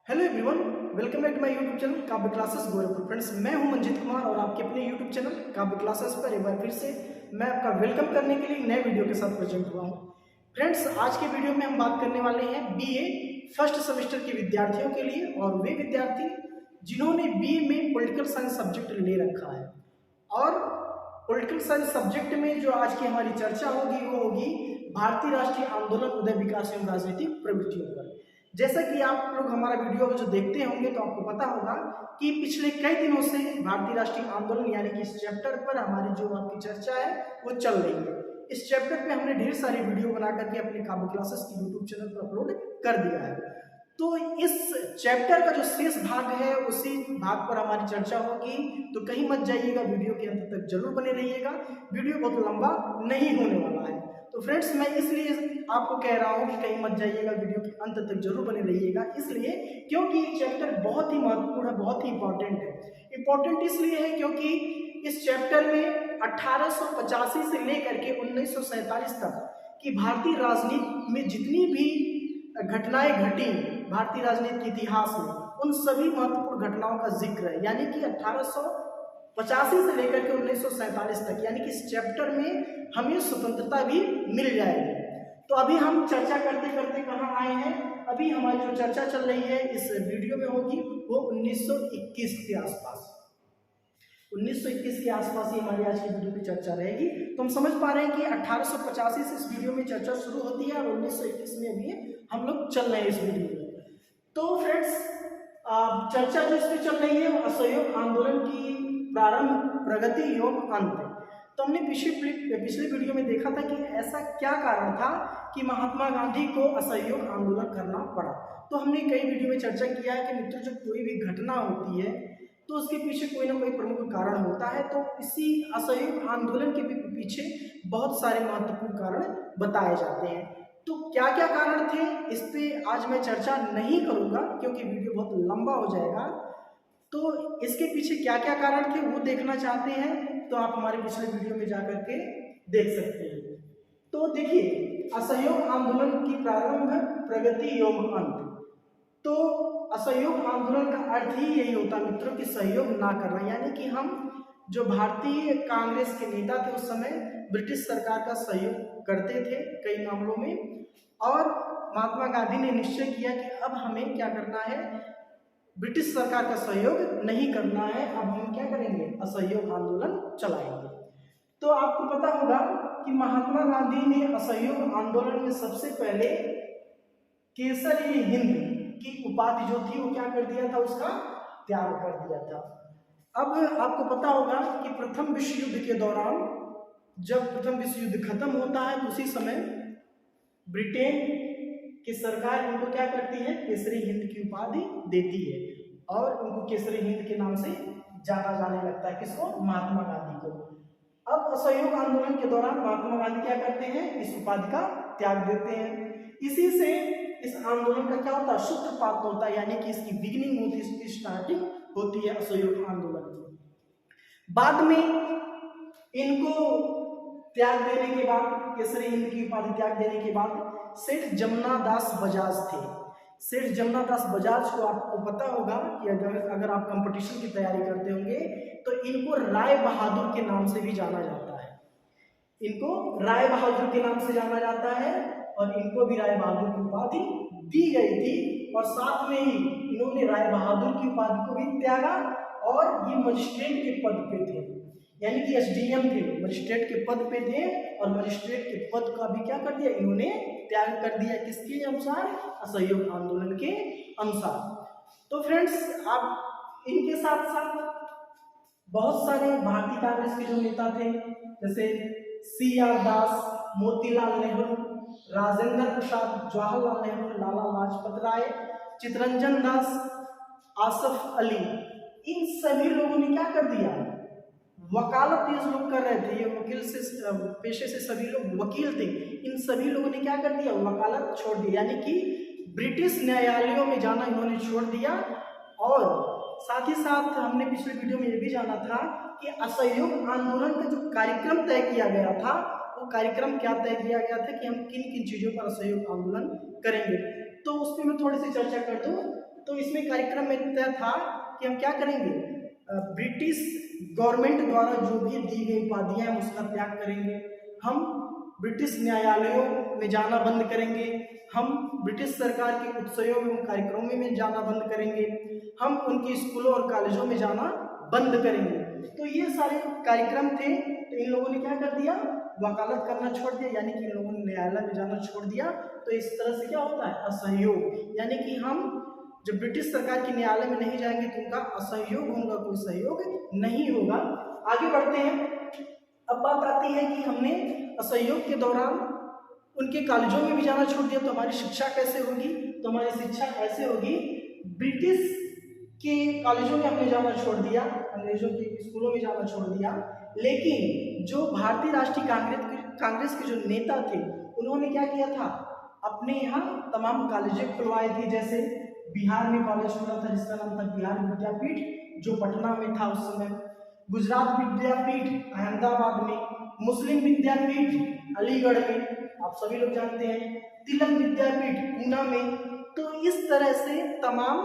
Hello everyone, welcome back to my YouTube channel Kavya classes Gorakhpur. Friends, मैं हूं मंजित कुमार और आपके अपने यूट्यूब चैनल काव्य क्लासेस पर एक बार फिर से मैं आपका वेलकम करने के लिए नए वीडियो के साथ प्रेजेंट हुआ हूं। फ्रेंड्स, आज के वीडियो में हम बात करने वाले हैं बीए फर्स्ट सेमेस्टर के विद्यार्थियों के लिए, और वे विद्यार्थी जिन्होंने बीए में पॉलिटिकल साइंस सब्जेक्ट ले रखा है। और पॉलिटिकल साइंस सब्जेक्ट में जो आज की हमारी चर्चा होगी वो होगी भारतीय राष्ट्रीय आंदोलन, उदय, विकास एवं राजनीतिक प्रवृत्तियों पर। जैसा कि आप लोग हमारा वीडियो जो देखते होंगे तो आपको पता होगा कि पिछले कई दिनों से भारतीय राष्ट्रीय आंदोलन यानी कि इस चैप्टर पर हमारी जो आपकी चर्चा है वो चल रही है। इस चैप्टर पे हमने ढेर सारी वीडियो बना करके अपने काव्य क्लासेस की यूट्यूब चैनल पर अपलोड कर दिया है। तो इस चैप्टर का जो शेष भाग है उसी भाग पर हमारी चर्चा होगी, तो कहीं मत जाइएगा, वीडियो के अंत तक जरूर बने रहिएगा। वीडियो बहुत लंबा नहीं होने वाला है। तो फ्रेंड्स, मैं इसलिए आपको कह रहा हूं कि कहीं मत जाइएगा, वीडियो के अंत तक जरूर बने रहिएगा, इसलिए क्योंकि ये चैप्टर बहुत ही महत्वपूर्ण है, बहुत ही इंपॉर्टेंट है। इंपॉर्टेंट इसलिए है क्योंकि इस चैप्टर में 1885 से लेकर के 1947 तक की भारतीय राजनीति में जितनी भी घटनाएं घटी भारतीय राजनीति के इतिहास में, उन सभी महत्वपूर्ण घटनाओं का जिक्र है। यानी कि 1885 से लेकर के 1947 तक, यानी कि इस चैप्टर में हमें स्वतंत्रता भी मिल जाएगी। तो अभी हम चर्चा करते करते कहाँ आए हैं? अभी हमारी जो चर्चा चल रही है इस वीडियो में होगी वो 1921 के आसपास। 1921 के आसपास ही हमारी आज की वीडियो की चर्चा रहेगी। तो हम समझ पा रहे हैं कि 1885 से इस वीडियो में चर्चा शुरू होती है और 1921 में भी हम लोग चल रहे हैं इस वीडियो में। तो फ्रेंड्स, चर्चा जो इसमें चल रही है वो असहयोग आंदोलन की प्रारंभ, प्रगति एवं अंत। तो हमने पिछले वीडियो में देखा था कि ऐसा क्या कारण था कि महात्मा गांधी को असहयोग आंदोलन करना पड़ा। तो हमने कई वीडियो में चर्चा किया है कि मित्रों, जब कोई भी घटना होती है तो उसके पीछे कोई ना कोई प्रमुख कारण होता है। तो इसी असहयोग आंदोलन के पीछे बहुत सारे महत्वपूर्ण कारण बताए जाते हैं। तो क्या क्या कारण थे इस पे आज मैं चर्चा नहीं करूंगा क्योंकि वीडियो बहुत लंबा हो जाएगा। तो इसके पीछे क्या क्या कारण थे वो देखना चाहते हैं तो आप हमारे पिछले वीडियो में जाकर के देख सकते हैं। तो देखिए, असहयोग आंदोलन की प्रारंभ, प्रगति एवं अंत। तो असहयोग आंदोलन का अर्थ ही यही होता है मित्रों कि सहयोग ना करना, यानी कि हम जो भारतीय कांग्रेस के नेता थे उस समय ब्रिटिश सरकार का सहयोग करते थे कई मामलों में, और महात्मा गांधी ने निश्चय किया कि अब हमें क्या करना है, ब्रिटिश सरकार का सहयोग नहीं करना है, अब हम क्या करेंगे, असहयोग आंदोलन चलाएंगे। तो आपको पता होगा कि महात्मा गांधी ने असहयोग आंदोलन में सबसे पहले केसरी हिंद की उपाधि जो थी वो क्या कर दिया था, उसका त्याग कर दिया था। अब आपको पता होगा कि प्रथम विश्व युद्ध के दौरान जब प्रथम विश्व युद्ध खत्म होता है तो उसी समय ब्रिटेन की सरकार उनको क्या करती है, केसरी हिंद की उपाधि देती है और उनको केसरी हिंद के नाम से जाना जाने लगता है। किसको? महात्मा गांधी को। अब असहयोग आंदोलन के दौरान महात्मा गांधी क्या करते हैं, इस उपाधि का त्याग देते हैं। इसी से इस आंदोलन का क्या होता है, सूत्रपात होता है, यानी कि इसकी बिगिनिंग होती है, इसकी स्टार्टिंग होती है असहयोग आंदोलन की। बाद में इनको त्याग देने के बाद, केसरी हिंद की उपाधि त्याग देने के बाद सेठ जमुना दास बजाज थे। सेठ जमुना दास बजाज को आपको पता होगा कि अगर आप कंपटीशन की तैयारी करते होंगे तो इनको राय बहादुर के नाम से भी जाना जाता है। इनको राय बहादुर के नाम से जाना जाता है और इनको भी राय बहादुर की उपाधि दी गई थी, और साथ में ही इन्होंने राय बहादुर की उपाधि को भी त्यागा और ये मजिस्ट्रेट के पद पे थे, यानी कि एसडीएम थे, मजिस्ट्रेट के पद पे थे, और मजिस्ट्रेट के पद का भी क्या कर दिया, इन्होंने त्याग कर दिया। किसके अनुसार? असहयोग आंदोलन के अनुसार। तो फ्रेंड्स, आप इनके साथ साथ बहुत सारे भारतीय कांग्रेस के जो नेता थे, जैसे CR दास, मोतीलाल नेहरू, राजेंद्र प्रसाद, जवाहरलाल नेहरू, लाला लाजपत राय, चितरंजन दास, आसफ अली, इन सभी लोगों ने क्या कर दिया, वकालत ये लोग कर रहे थे, ये वकील से पेशे से सभी लोग वकील थे, इन सभी लोगों ने क्या कर दिया, वकालत छोड़ दी, यानी कि ब्रिटिश न्यायालयों में जाना इन्होंने छोड़ दिया। और साथ ही साथ हमने पिछले वीडियो में ये भी जाना था कि असहयोग आंदोलन का जो कार्यक्रम तय किया गया था वो कार्यक्रम क्या तय किया गया था कि हम किन किन चीजों पर असहयोग आंदोलन करेंगे। तो उस पर मैं थोड़ी सी चर्चा कर दूं। तो इसमें कार्यक्रम में तय था कि हम क्या करेंगे, ब्रिटिश गवर्नमेंट द्वारा जो भी दी गई उपाधियां हैं उसका त्याग करेंगे, हम ब्रिटिश न्यायालयों में जाना बंद करेंगे, हम ब्रिटिश सरकार के उत्सवों एवं कार्यक्रमों में जाना बंद करेंगे, हम उनके स्कूलों और कॉलेजों में जाना बंद करेंगे। तो ये सारे कार्यक्रम थे। तो इन लोगों ने क्या कर दिया, वकालत करना छोड़ दिया, यानी कि इन लोगों ने न्यायालय में जाना छोड़ दिया। तो इस तरह से क्या होता है, असहयोग, यानी कि हम जब ब्रिटिश सरकार के न्यायालय में नहीं जाएंगे तो उनका असहयोग होगा, कोई सहयोग नहीं होगा। आगे बढ़ते हैं। अब बात आती है कि हमने असहयोग के दौरान उनके कॉलेजों में भी जाना छोड़ दिया, तो हमारी शिक्षा कैसे होगी, तो हमारी शिक्षा ऐसे होगी, ब्रिटिश के कॉलेजों में हमने जाना छोड़ दिया, अंग्रेजों के स्कूलों में जाना छोड़ दिया, लेकिन जो भारतीय राष्ट्रीय कांग्रेस के जो नेता थे उन्होंने क्या किया था, अपने यहाँ तमाम कॉलेजें खुलवाए थे। जैसे बिहार में कॉलेज खुला था जिसका नाम था बिहार विद्यापीठ, जो पटना में था उस समय, गुजरात विद्यापीठ अहमदाबाद में, मुस्लिम विद्यापीठ अलीगढ़ में, आप सभी लोग जानते हैं, तिलक विद्यापीठ पूना में। तो इस तरह से तमाम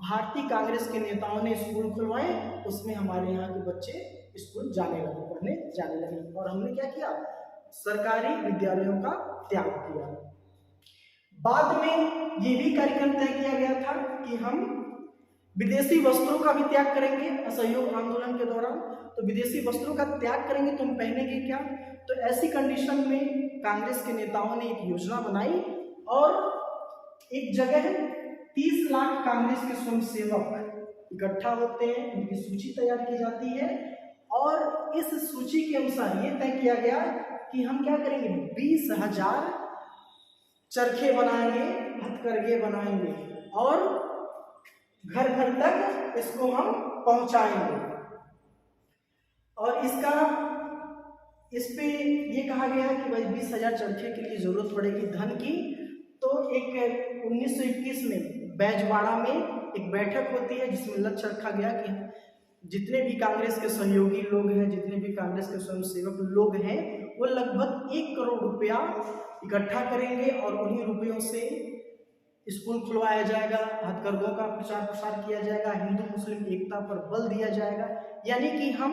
भारतीय कांग्रेस के नेताओं ने स्कूल खुलवाए, उसमें हमारे यहाँ के बच्चे स्कूल जाने लगे, पढ़ने जाने लगे, और हमने क्या किया, सरकारी विद्यालयों का त्याग किया। बाद में ये भी कार्यक्रम तय किया गया था कि हम विदेशी वस्त्रों का भी त्याग करेंगे असहयोग आंदोलन के दौरान। तो विदेशी वस्त्रों का त्याग करेंगे तो हम पहनेंगे क्या, तो ऐसी कंडीशन में कांग्रेस के नेताओं ने एक योजना बनाई और एक जगह 30 लाख कांग्रेस के स्वयंसेवक इकट्ठा होते हैं, उनकी सूची तैयार की जाती है, और इस सूची के अनुसार ये तय किया गया कि हम क्या करेंगे, 20,000 चरखे बनाएंगे, हथकरघे बनाएंगे और घर घर तक इसको हम पहुंचाएंगे। और इस पे ये कहा गया है कि भाई 20,000 चरखे के लिए जरूरत पड़ेगी धन की। तो एक 1921 में बैजवाड़ा में एक बैठक होती है जिसमें लक्ष्य रखा गया कि जितने भी कांग्रेस के सहयोगी लोग हैं, जितने भी कांग्रेस के स्वयंसेवक लोग हैं, वो लगभग 1 करोड़ रुपया इकट्ठा करेंगे और उन्हीं रुपयों से स्कूल खुलवाया जाएगा, हथकरघों का प्रचार प्रसार किया जाएगा, हिंदू मुस्लिम एकता पर बल दिया जाएगा। यानी कि हम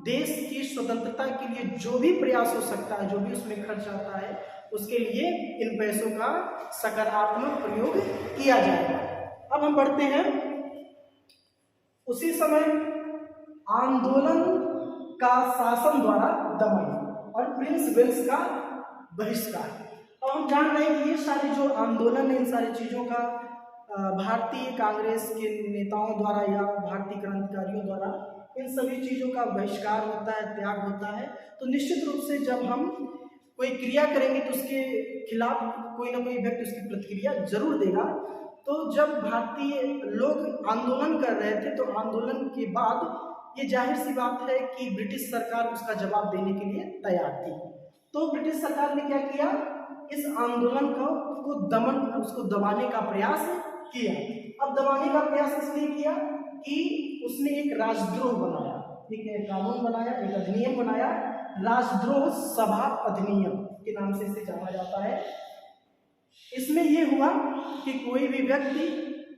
देश की स्वतंत्रता के लिए जो भी प्रयास हो सकता है, जो भी उसमें खर्च आता है, उसके लिए इन पैसों का सकारात्मक प्रयोग किया जाएगा। अब हम बढ़ते हैं। उसी समय आंदोलन का शासन द्वारा दमन और प्रिंस वेल्स का बहिष्कार। अब हम जान रहे हैं कि ये सारे जो आंदोलन है, इन सारी चीज़ों का भारतीय कांग्रेस के नेताओं द्वारा या भारतीय क्रांतिकारियों द्वारा इन सभी चीज़ों का बहिष्कार होता है, त्याग होता है। तो निश्चित रूप से जब हम कोई क्रिया करेंगे तो उसके खिलाफ कोई ना कोई व्यक्ति उसकी प्रतिक्रिया जरूर देगा। तो जब भारतीय लोग आंदोलन कर रहे थे तो आंदोलन के बाद ये जाहिर सी बात है कि ब्रिटिश सरकार उसका जवाब देने के लिए तैयार थी। तो ब्रिटिश सरकार ने क्या किया, इस आंदोलन को दमन, उसको दबाने का प्रयास किया। अब दबाने का प्रयास इसलिए किया कि उसने एक राजद्रोह बनाया, ठीक है, कानून बनाया, एक अधिनियम बनाया, राजद्रोह सभा अधिनियम के नाम से इसे जाना जाता है। इसमें यह हुआ कि कोई भी व्यक्ति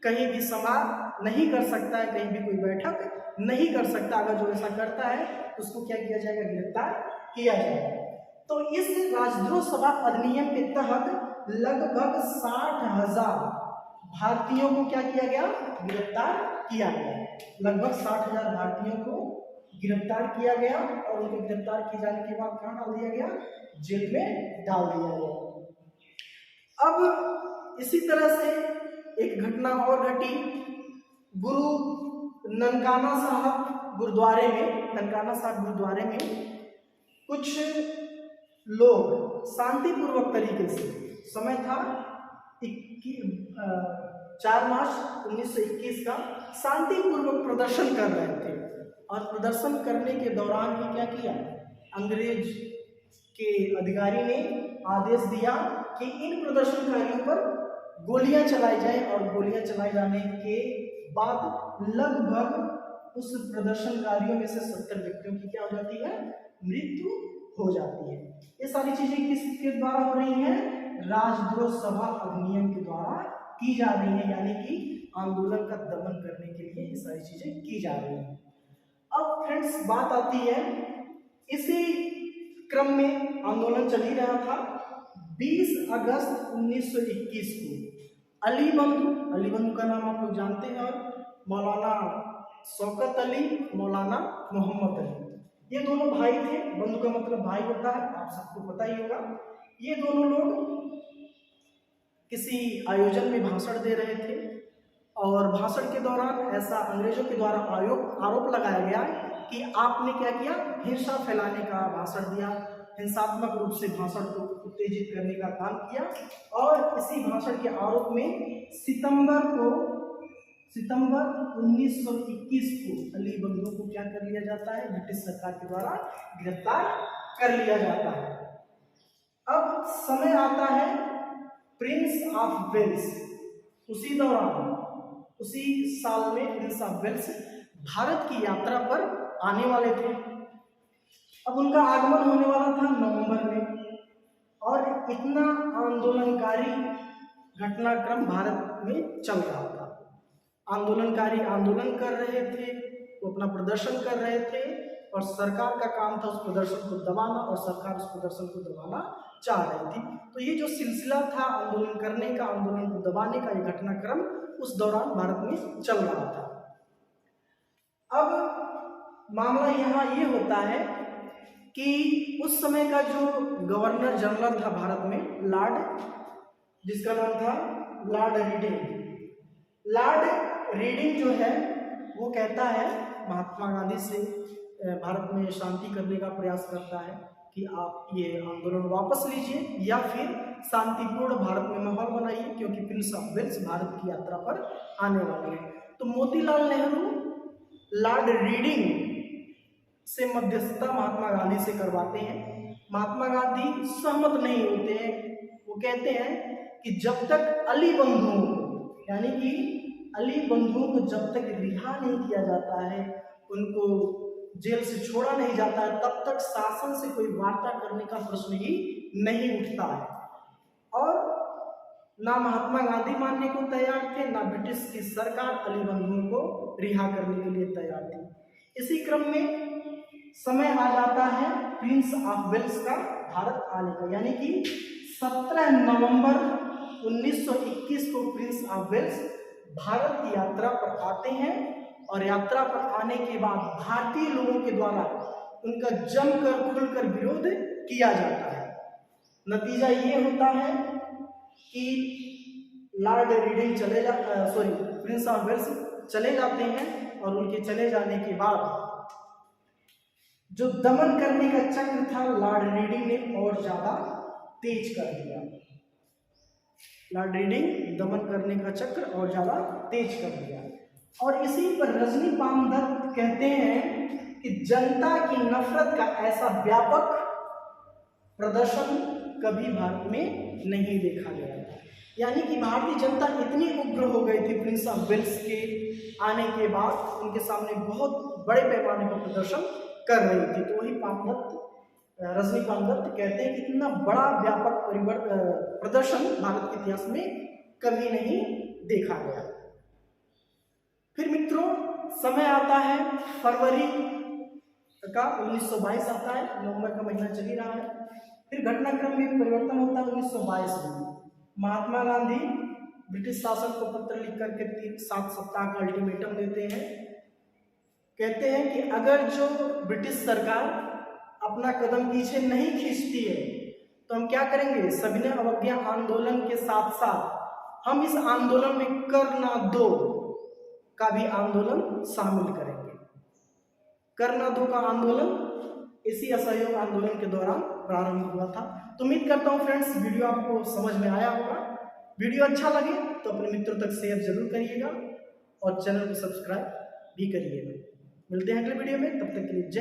कहीं भी सभा नहीं कर सकता है, कहीं भी कोई बैठक नहीं कर सकता। अगर जो ऐसा करता है तो उसको क्या किया जाएगा, गिरफ्तार किया जाएगा। तो इस राजद्रोह सभा अधिनियम के तहत लगभग 60,000 भारतीयों को क्या किया गया, गिरफ्तार किया गया। लगभग 60,000 भारतीयों को गिरफ्तार किया गया और उनको गिरफ्तार किए जाने के बाद कहाँ डाल दिया गया, जेल में डाल दिया गया। अब इसी तरह से एक घटना और घटी गुरु ननकाना साहब गुरुद्वारे में कुछ लोग शांतिपूर्वक तरीके से, समय था 4 मार्च 1921 का, शांतिपूर्वक प्रदर्शन कर रहे थे। और प्रदर्शन करने के दौरान ही क्या किया, अंग्रेज के अधिकारी ने आदेश दिया कि इन प्रदर्शनकारियों पर गोलियां चलाई जाए। और गोलियां चलाए जाने के बाद लगभग उस प्रदर्शनकारियों में से 70 व्यक्तियों की क्या हो जाती है, मृत्यु हो जाती है। ये सारी चीजें किसके द्वारा हो रही हैं, राजद्रोह सभा अधिनियम के द्वारा की जा रही है। यानी कि आंदोलन का दमन करने के लिए ये सारी चीजें की जा रही हैं। अब फ्रेंड्स बात आती है, इसी क्रम में आंदोलन चल ही रहा था। 20 अगस्त 1921 को अली बंधु का नाम आप लोग जानते हैं, और मौलाना शौकत अली, मौलाना मोहम्मद अली, ये दोनों भाई थे। बंधु का मतलब भाई होता है, आप सबको पता ही होगा। ये दोनों लोग किसी आयोजन में भाषण दे रहे थे, और भाषण के दौरान ऐसा अंग्रेजों के द्वारा आरोप लगाया गया कि आपने क्या किया, हिंसा फैलाने का भाषण दिया, हिंसात्मक रूप से भाषण को उत्तेजित करने का काम किया। और इसी भाषण के आरोप में सितंबर 1921 को अली बंधु को क्या कर लिया जाता है, ब्रिटिश सरकार के द्वारा गिरफ्तार कर लिया जाता है। अब समय आता है प्रिंस ऑफ वेल्स, उसी दौरान उसी साल में प्रिंस ऑफ वेल्स भारत की यात्रा पर आने वाले थे। अब उनका आगमन होने वाला था नवंबर में, और इतना आंदोलनकारी घटनाक्रम भारत में चल रहा था। आंदोलनकारी आंदोलन कर रहे थे, वो अपना प्रदर्शन कर रहे थे, और सरकार का काम था उस प्रदर्शन को दबाना, और सरकार उस प्रदर्शन को दबाना चाह रही थी। तो ये जो सिलसिला था आंदोलन करने का, आंदोलन को दबाने का, ये घटनाक्रम उस दौरान भारत में चल रहा था। अब मामला यहाँ ये होता है कि उस समय का जो गवर्नर जनरल था भारत में, लॉर्ड, जिसका नाम था लॉर्ड रीडिंग जो है वो कहता है महात्मा गांधी से, भारत में शांति करने का प्रयास करता है कि आप ये आंदोलन वापस लीजिए या फिर शांतिपूर्ण भारत में माहौल बनाइए, क्योंकि प्रिंस ऑफ वेल्स भारत की यात्रा पर आने वाले हैं। तो मोतीलाल नेहरू लॉर्ड रीडिंग से मध्यस्थता महात्मा गांधी से करवाते हैं। महात्मा गांधी सहमत नहीं होते हैं। वो कहते हैं कि जब तक अली बंधुओं, यानी कि अली बंधुओं को जब तक रिहा नहीं किया जाता है, उनको जेल से छोड़ा नहीं जाता है, तब तक शासन से कोई वार्ता करने का प्रश्न ही नहीं उठता है। और ना महात्मा गांधी मानने को तैयार थे, ना ब्रिटिश की सरकार अली बंधुओं को रिहा करने के लिए तैयार थी। इसी क्रम में समय आ जाता है प्रिंस ऑफ वेल्स का भारत आने का, यानी कि 17 नवंबर 1921 को प्रिंस ऑफ वेल्स भारत की यात्रा पर आते हैं। और यात्रा पर आने के बाद भारतीय लोगों के द्वारा उनका जमकर खुलकर विरोध किया जाता है। नतीजा ये होता है कि Lord Reading Prince of Wales चले जाते हैं, और उनके चले जाने के बाद जो दमन करने का चक्र था लॉर्ड रीडिंग ने और ज्यादा तेज कर दिया। लॉर्ड रीडिंग दमन करने का चक्र और ज्यादा तेज कर दिया। और इसी पर रजनी पामदत्त कहते हैं कि जनता की नफरत का ऐसा व्यापक प्रदर्शन कभी भारत में नहीं देखा गया था। यानी कि भारतीय जनता इतनी उग्र हो गई थी प्रिंस ऑफ वेल्स के आने के बाद, उनके सामने बहुत बड़े पैमाने पर प्रदर्शन कर रही थी। तो वही रजनी पामदत्त कहते हैं कि इतना बड़ा व्यापक प्रदर्शन भारत के इतिहास में कभी नहीं देखा गया। फिर मित्रों समय आता है फरवरी का 1922 आता है, नवंबर का महीना चल ही रहा है। फिर घटनाक्रम में परिवर्तन होता है 1922 में। महात्मा गांधी ब्रिटिश शासन को पत्र लिख करके 7 सप्ताह का अल्टीमेटम देते हैं। कहते हैं कि अगर जो ब्रिटिश सरकार अपना कदम पीछे नहीं खींचती है तो हम क्या करेंगे, सविनय अवज्ञा आंदोलन के साथ साथ हम इस आंदोलन में कर ना दो का भी आंदोलन शामिल करेंगे। कर ना दो का आंदोलन इसी असहयोग आंदोलन के दौरान प्रारंभ हुआ था। तो उम्मीद करता हूँ फ्रेंड्स वीडियो आपको समझ में आया होगा। वीडियो अच्छा लगे तो अपने मित्रों तक शेयर जरूर करिएगा और चैनल को सब्सक्राइब भी करिएगा। मिलते हैं अगले वीडियो में, तब तक के लिए जय।